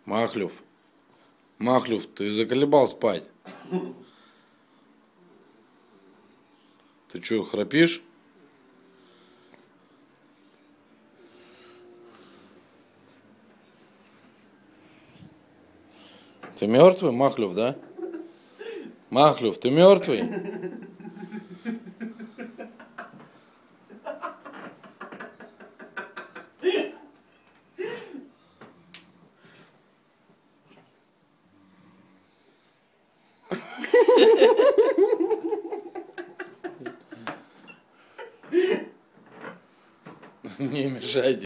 Махлев. Махлев, ты заколебал спать. Ты что, храпишь? Ты мертвый, Махлев, да? Махлев, ты мертвый? Не мешайте.